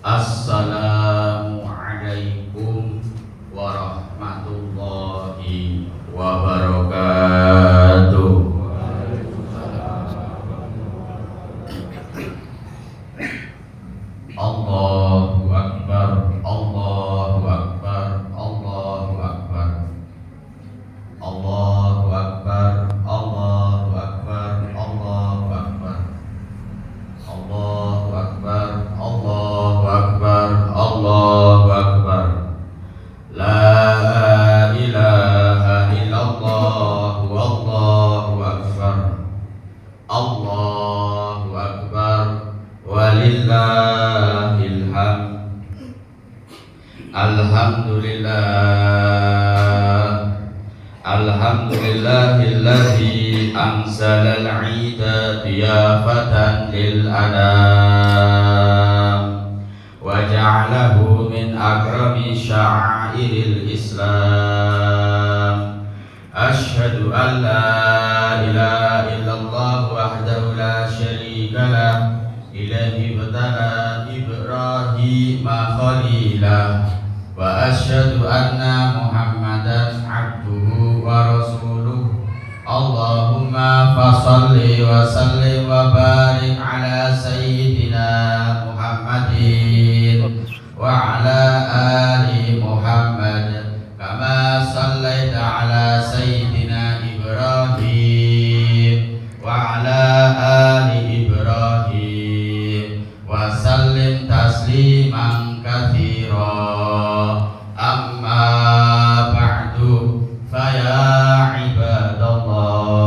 Assalamualaikum warahmatullahi wabarakatuh. Allahu Akbar, Allahu Akbar, Allahu Akbar, Allahu Akbar, Allahu Akbar, Allahu Akbar, Allahu Akbar, Allahu Akbar, Allahu Akbar. La ilaha illallah, wallahu akbar, Allahu akbar, walillahil hamd. Alhamdulillahilladzi anzalal 'ida diyafatan lil anam wa ja'alahu min akrami sya'airil Islam. Asyhadu an la ilaha illallah wahdahu la syarika lah, ilahi batala Ibrahim khalilah, wa asyhadu anna Muhammadan abduhu wa rasuluh. Allahumma fasalli wa sallim wa barik ala sayyidina Muhammadin wa ala ali Muhammad kama sallaita ala sayyidina Ibrahim wa ala ali Ibrahim wa sallim tasliman katsira. Amma ba'du, faya ibadallah,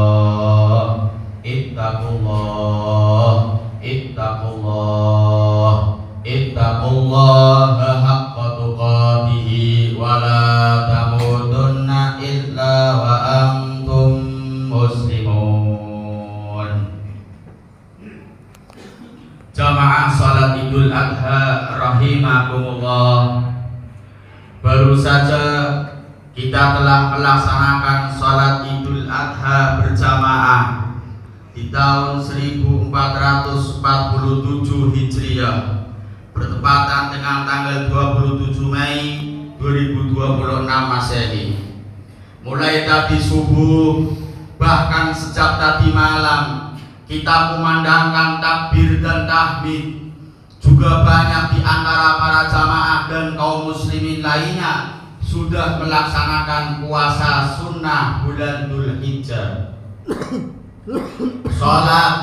ittaqullah, ittaqullah, ittaqullah haqqa tuqatih wa la tamutunna illa wa antum muslimun. Jamaah salat Idul Adha rahimakumullah. Baru saja kita telah melaksanakan salat Idul Adha berjamaah di tahun 1447 Hijriah, bertepatan dengan tanggal 27 Mei 2026 Masehi. Mulai tadi subuh, bahkan sejak tadi malam, kita memandangkan takbir dan tahmid. Juga banyak di antara para jamaah dan kaum muslimin lainnya sudah melaksanakan puasa sunnah bulan Dzulhijjah. Salat,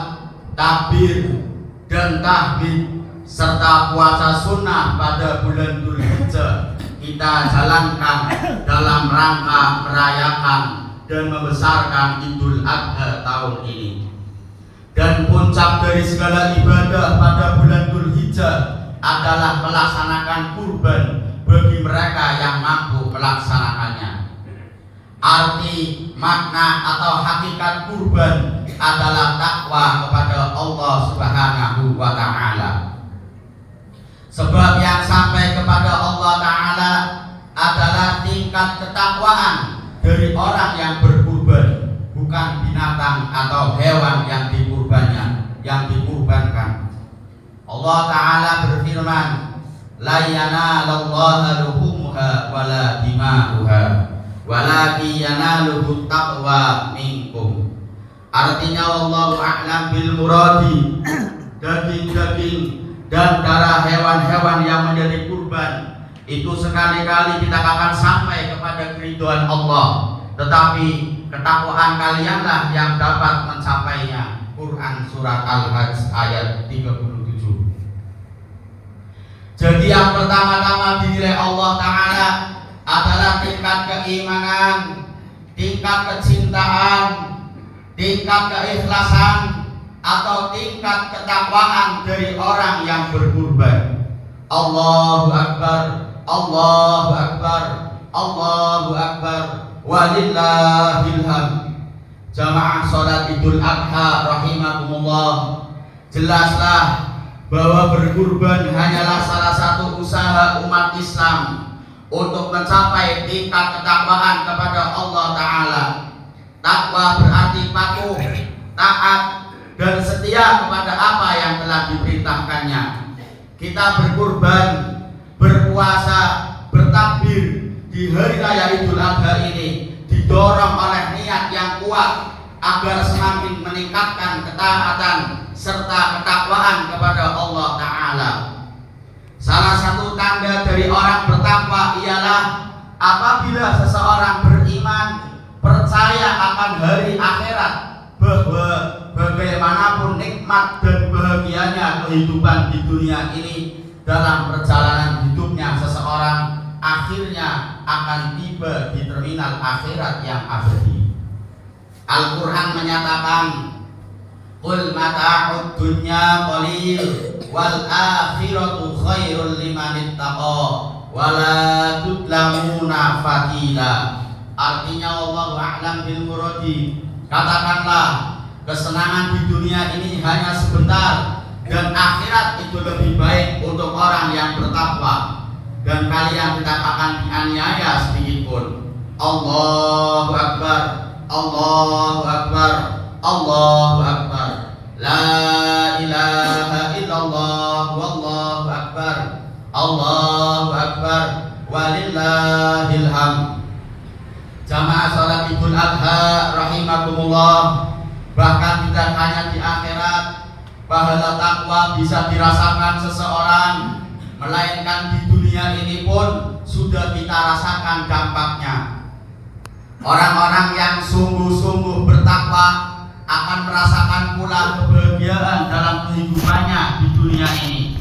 takbir, dan tahmid serta puasa sunnah pada bulan Dzulhijjah kita jalankan dalam rangka merayakan dan membesarkan Idul Adha tahun ini. Dan puncak dari segala ibadah pada bulan Dzulhijjah adalah melaksanakan kurban bagi mereka yang mampu melaksanakannya. Arti, makna atau hakikat kurban adalah takwa kepada Allah Subhanahu wa ta'ala. Sebab yang sampai kepada Allah ta'ala adalah tingkat ketakwaan dari orang yang berkurban, bukan binatang atau hewan yang dikurbankan. Allah Ta'ala berfirman, la yanalallaha luhumha wala dima'uha walakin yanaluhu taqwa minkum. Artinya wallahu a'lam bil muradi, daging-daging dan darah hewan-hewan yang menjadi kurban itu sekali-kali tidak akan sampai kepada keridhaan Allah, tetapi ketakwaan kalianlah yang dapat mencapainya. Quran surat Al-Hajj ayat 37. Jadi yang pertama-tama dinilai Allah Ta'ala adalah tingkat keimanan, tingkat kecintaan, tingkat keikhlasan, atau tingkat ketakwaan dari orang yang berkurban. Allahu Akbar, Allahu Akbar, Allahu Akbar, walillahil hamd. Jamaah salat Idul Adha rahimakumullah, jelaslah bahwa berkurban hanyalah salah satu usaha umat Islam untuk mencapai tingkat ketakwaan kepada Allah Ta'ala. Takwa berarti patuh, taat, dan setia kepada apa yang telah diperintahkannya. kita berkurban, berpuasa, bertakbir di hari raya Idul Adha ini didorong oleh niat yang kuat agar semakin meningkatkan ketaatan serta ketakwaan kepada Allah Ta'ala. Salah satu tanda dari orang bertakwa ialah apabila seseorang beriman, percaya akan hari akhirat, bahwa bagaimanapun nikmat dan bahagianya kehidupan di dunia ini, dalam perjalanan hidupnya seseorang akhirnya akan tiba di terminal akhirat yang abadi. Al-Quran menyatakan, qul mata'ud dunya qalil wal akhiratu khairul liman ittaqa wala tudlamuna fatila. Artinya Allah a'lam bil muradi, katakanlah kesenangan di dunia ini hanya sebentar dan akhirat itu lebih baik untuk orang yang bertakwa, dan kalian tidak akan dianiaya sedikit pun. Allahu Akbar, Allahu Akbar, Allahu Akbar, la ilaha illallah, wallahu akbar, Allahu Akbar, walillahil hamd. Jamaah salat Idul Adha rahimakumullah, bahkan tidak hanya di akhirat pahala takwa bisa dirasakan seseorang, melainkan di dunia ini pun sudah kita rasakan dampaknya. Orang-orang yang sungguh-sungguh bertakwa akan merasakan pula kebahagiaan dalam kehidupannya di dunia ini.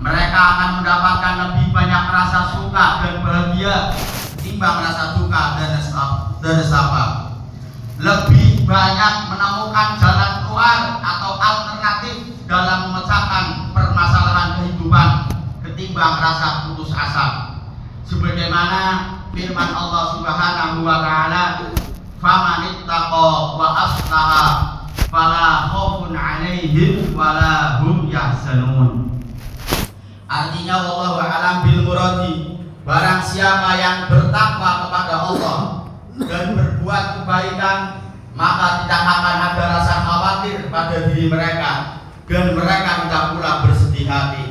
Mereka akan mendapatkan lebih banyak rasa suka dan bahagia timbang rasa duka dan nestapa. Lebih banyak menemukan jalan keluar atau alternatif dalam memecahkan permasalahan kehidupan ketimbang rasa putus asa. Sebagaimana firman Allah Subhanahu wa Ta'ala, famanittaqa wa aslaha fala khaufun 'alaihim wala hum yahzanun. Artinya wallahu a'lam bil muradi, barang siapa yang bertakwa kepada Allah dan berbuat kebaikan, maka tidak akan ada rasa khawatir pada diri mereka, dan mereka tidak pula bersedih hati.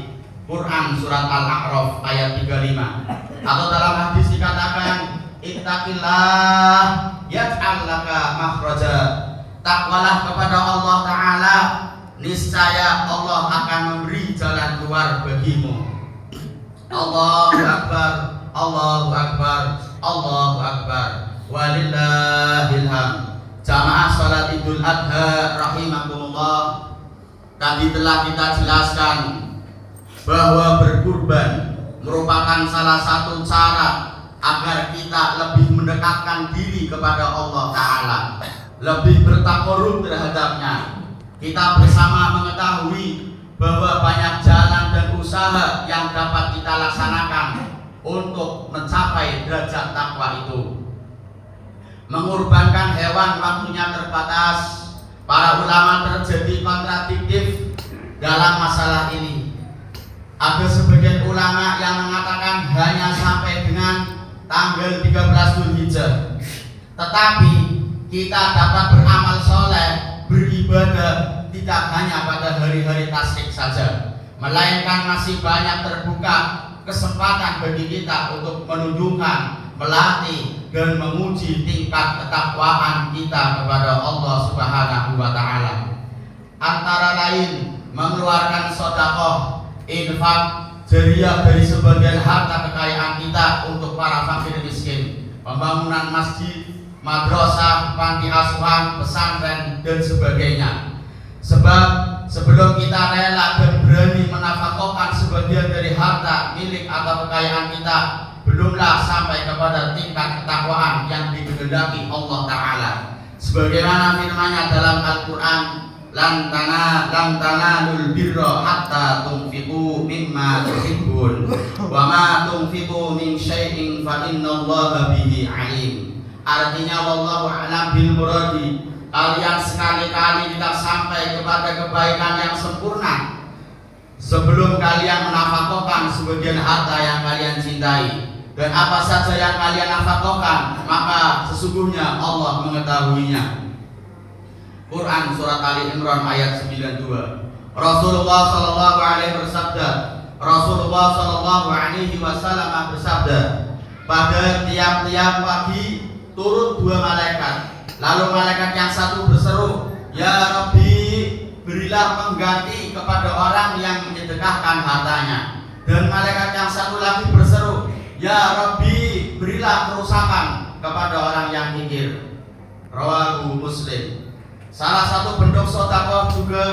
Quran surat Al-A'raf ayat 35. Atau dalam hadis dikatakan, ittaqillah yaj'al laka makhraja, takwalah kepada Allah Ta'ala, niscaya Allah akan memberi jalan keluar bagimu. Allahu Akbar, Allahu Akbar, Allahu Akbar, walillahil hamd. Jamaah salat Idul Adha rahimakumullah, tadi telah kita jelaskan bahwa berkurban merupakan salah satu cara agar kita lebih mendekatkan diri kepada Allah Ta'ala, lebih bertakarrub terhadapnya. Kita bersama mengetahui bahwa banyak jalan dan usaha yang dapat kita laksanakan untuk mencapai derajat takwa itu. Mengorbankan hewan waktunya terbatas. Para ulama terjadi kontradiktif dalam masalah ini. Ada sebagian ulama yang mengatakan hanya sampai dengan tanggal 13 Dzulhijjah. Tetapi kita dapat beramal soleh, beribadah tidak hanya pada hari-hari tasyrik saja, melainkan masih banyak terbuka kesempatan bagi kita untuk menunjukkan, melatih dan menguji tingkat ketakwaan kita kepada Allah Subhanahu wa Ta'ala. Antara lain mengeluarkan sedekah, infak, jariah dari sebagian harta kekayaan kita untuk para fakir miskin, pembangunan masjid, madrasah, panti asuhan, pesantren dan sebagainya. Sebab sebelum kita rela dan berani menafkahkan sebagian dari harta milik atau kekayaan kita, belumlah sampai kepada tingkat ketakwaan yang dikehendaki Allah Ta'ala. Sebagaimana firman-Nya dalam Al-Quran, lan tanalul birra hatta tunfiqu mimma tuhibbun wa ma tunfiqu min syai'in fa innallaha bihi alim. Artinya wallahu a'lam bil muradi, kalian sekali-kali tidak sampai kepada kebaikan yang sempurna sebelum kalian menafkahkan sebagian harta yang kalian cintai. Dan apa saja yang kalian nafkahkan, maka sesungguhnya Allah mengetahuinya. Quran surat Ali Imran ayat 92. Rasulullah sallallahu alaihi bersabda, Rasulullah Shallallahu Alaihi Wasallam bersabda, pada tiap-tiap pagi turun dua malaikat. Lalu malaikat yang satu berseru, Ya Rabbi, berilah pengganti kepada orang yang menyedekahkan hartanya. Dan malaikat yang satu lagi berseru, Ya Rabbi, berilah kerusakan kepada orang yang kikir. Rawahu Muslim. Salah satu bentuk sedekah juga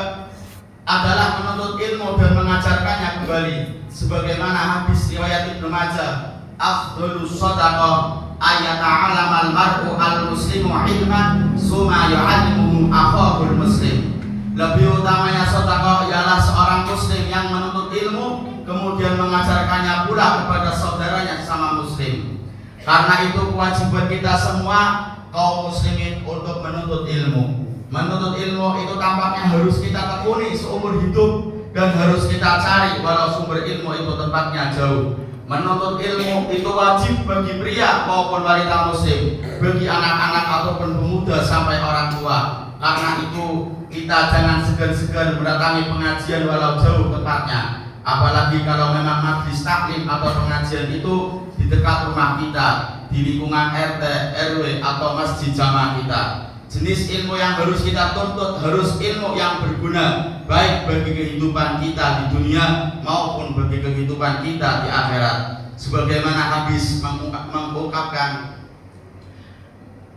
adalah menuntut ilmu dan mengajarkannya kembali. Sebagaimana hadis riwayat Ibnu Majah, afdhalus shadaqah ayata'alamal mar'u al-muslimu ilman summa yu'allimuhu akhahul muslim. Lebih utamanya sedekah ialah seorang muslim yang menuntut ilmu kemudian mengajarkannya pula kepada saudaranya sama muslim. Karena itu kewajiban kita semua kaum muslimin untuk menuntut ilmu. Menuntut ilmu itu tampaknya harus kita tekuni seumur hidup dan harus kita cari walau sumber ilmu itu tempatnya jauh. Menuntut ilmu itu wajib bagi pria maupun wanita muslim, bagi anak-anak ataupun pemuda sampai orang tua. Karena itu kita jangan segan-segan mendatangi pengajian walau jauh tempatnya. Apalagi kalau memang majlis taklim atau pengajian itu di dekat rumah kita, di lingkungan RT, RW atau masjid jamaah kita. Jenis ilmu yang harus kita tuntut harus ilmu yang berguna, baik bagi kehidupan kita di dunia maupun bagi kehidupan kita di akhirat. Sebagaimana hadis mengungkapkan,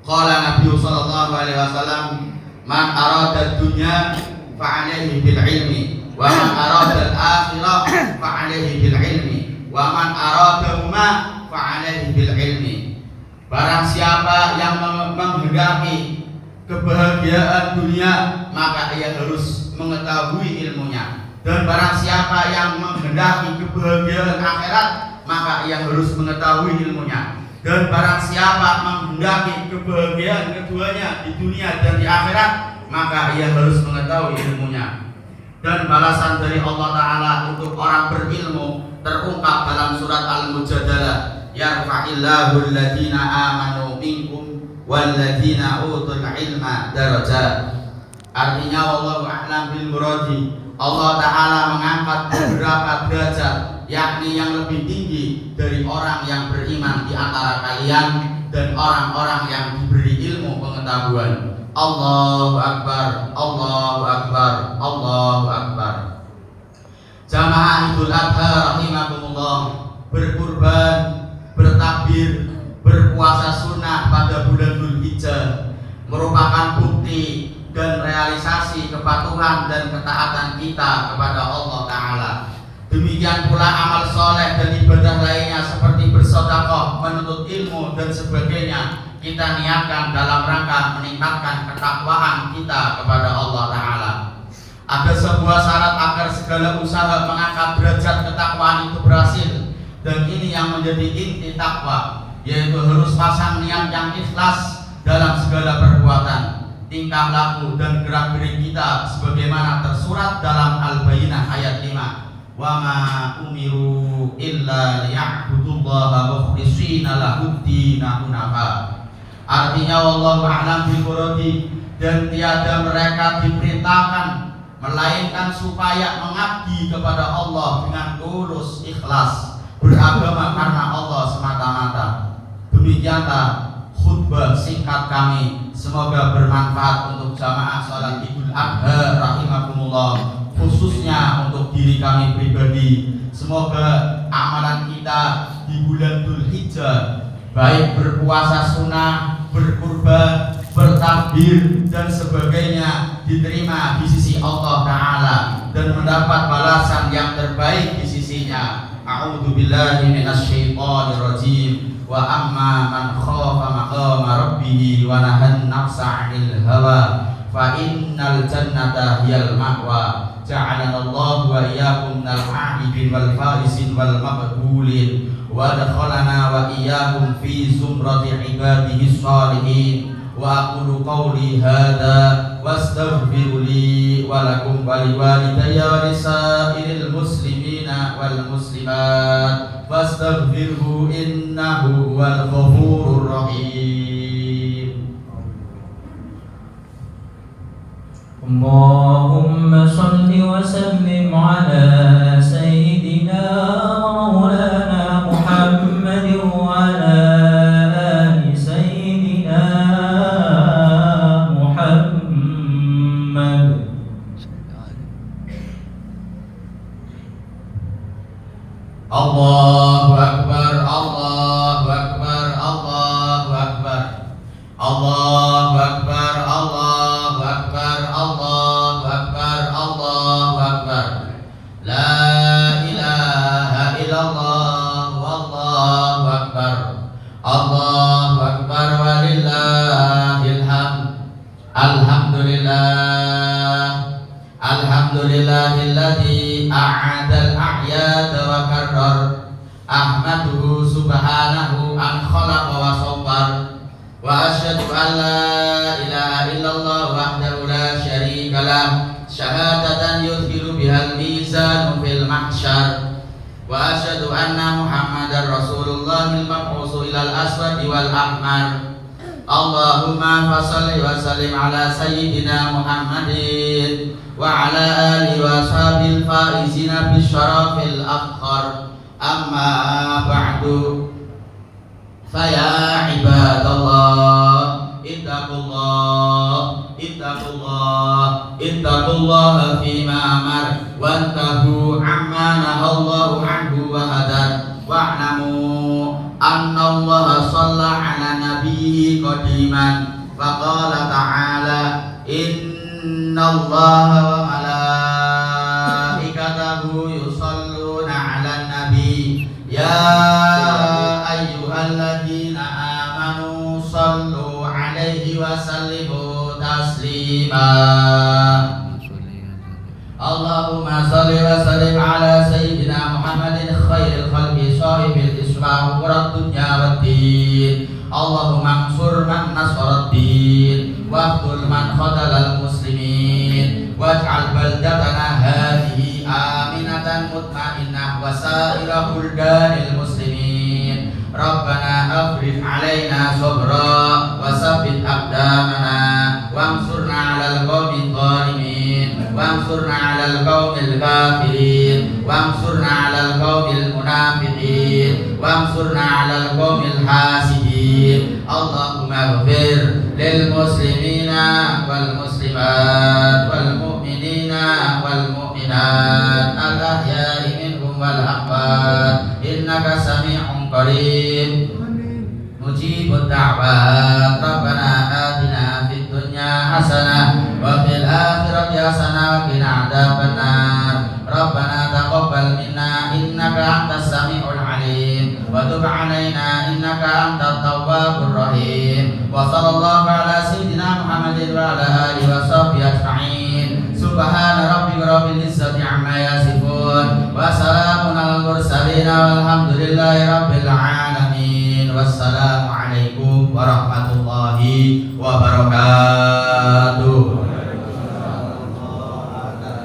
qala Nabi sallallahu alaihi wasallam, man arada dunya fa alaihi bil ilmi wa man arada al akhirah fa alaihi bil ilmi wa man aradahuma fa alaihi bil ilmi. Barang siapa yang menghendaki kebahagiaan dunia, maka ia harus mengetahui ilmunya. Dan barang siapa yang menghendaki kebahagiaan akhirat, maka ia harus mengetahui ilmunya. Dan barang siapa menghendaki kebahagiaan keduanya di dunia dan di akhirat, maka ia harus mengetahui ilmunya. Dan balasan dari Allah Ta'ala untuk orang berilmu terungkap dalam surat Al-Mujadalah, yarfa'illahu alladhina amanu minkum walladzina utul ilma darajat. Artinya wallahu a'lam bil muradi, Allah Ta'ala mengangkat beberapa derajat, yakni yang lebih tinggi dari orang yang beriman di antara kalian dan orang-orang yang diberi ilmu pengetahuan. Allahu Akbar, Allahu Akbar, Allahu Akbar. Jamaah Idul Adha rahimakumullah, berkurban, bertakbir, berpuasa sunnah pada bulan Dzulhijjah merupakan bukti dan realisasi kepatuhan dan ketaatan kita kepada Allah Ta'ala. Demikian pula amal soleh dan ibadah lainnya seperti bersedekah, menuntut ilmu dan sebagainya, kita niatkan dalam rangka meningkatkan ketakwaan kita kepada Allah Ta'ala. Ada sebuah syarat agar segala usaha mengangkat derajat ketakwaan itu berhasil, dan ini yang menjadi inti takwa, yaitu harus pasang niat yang ikhlas dalam segala perbuatan, tingkah laku dan gerak gerik kita sebagaimana tersurat dalam Al-Bayyinah ayat 5. Wa ma umiru illa liya'budullaha mukhlishina lahud-din hunafa. Artinya wallahu a'lam bil muradi, dan tiada mereka diperintahkan melainkan supaya mengabdi kepada Allah dengan tulus ikhlas, beragama karena Allah semata-mata. Demikianlah khutbah singkat kami, semoga bermanfaat untuk jamaah salat Idul Adha rahimakumullah, khususnya untuk diri kami pribadi. Semoga amalan kita di bulan Dzulhijjah, baik berpuasa sunnah, berkurban, bertakbir dan sebagainya, diterima di sisi Allah Ta'ala dan mendapat balasan yang terbaik di sisinya. A'udzu billahi minasyaitonir rajim. Wa amma man khafa maqama rabbih wa nahan nafsa 'anil hawa fa innal jannata hiyal ma'wa. Ja'alana Allah wa iyyakum minal 'abidin wal faisin wal maqbulin wa adkhalana wa iyyakum fi zumrati ibadihi shalihin. Wa aqulu qawli hadza wastaghfiru li wa lakum wa liwalidayya wa lisairil muslimina wal muslimat fastaghfirhu innahu huwal ghafurur rahim. Allahumma shalli wa sallim ala sayyidina Allahu Akbar, Allahu Akbar, Allahu Akbar, Allahu Akbar, Allahu Akbar, Allahu Akbar, Allahu Akbar. La ilaha illallah, wallahu akbar, Allahu Akbar, walillahil hamd. Alhamdulillah, alhamdulillahilladzi a'adal a'yad wa karrar. Ahmaduhu subhanahu an khalaqa wa sawwar. Wa asyhadu an la ilaha illallah wahdahu la syarika lah, syahadatan yudhiru bihal mizanu fil mahsyar. Wa asyhadu anna Muhammadar Rasulullahil mab'usu ilal aswadi wal ahmar. Allahumma fassalli wa sallim ala sayyidina Muhammadin wa ala alihi wa sahbihi faizina bisyarafil afkhar. Amma ba'du, faya ibadallah, ittaqullah, ittaqullah, ittaqullah fima amar wantahu amma nahallahu anhu wa hadar. Wa'lamu anna Allah shalla ala nabiyyi qadiman faqala ta'ala inna Allah wa malaikatahu yusalluna ala nabi ya ayyuhalladzina amanu sallu alaihi wa sallimu taslima. Allahumma salli wa sallim ala sayyidina Muhammadin khairil khalqi sahibil islam wa dunya waddin. Allahumma ansur man nasaraddin waqtul man khadalal muslimin waj'al baldatana hadhihi aminatan mutmainnah wa sa'ira buldanil muslimin. Rabbana afrif alaina sabra wa sabbit aqdamana wamsurna 'alal qawmidh dhalimin wamsurna 'alal qaumil kafirin wamsurna 'alal qaumil munafiqin wamsurna 'alal qaumil hasidin. Allahumma ighfir lil muslimina wal muslimat wal mu'minina wal mu'minat al ahya'i minhum wal amwat innaka sami'un qarib mujibud da'wat. Rabbana atina fid dunya hasanah wa fil akhirati hasanah wa qina adzabannar. Rabbana taqabbal minna innaka antas samiul alim wa tub 'alaina innaka antat tawwabur rahim. Wa sallallahu ala sayyidina Muhammadin wa ala alihi wa sahbihi ajma'in. Subhana rabbika rabbil izzati amma yasifun wa salamun alal mursalin walhamdulillahi rabbil alamin. Wassalamualaikum warahmatullahi wabarakatuh.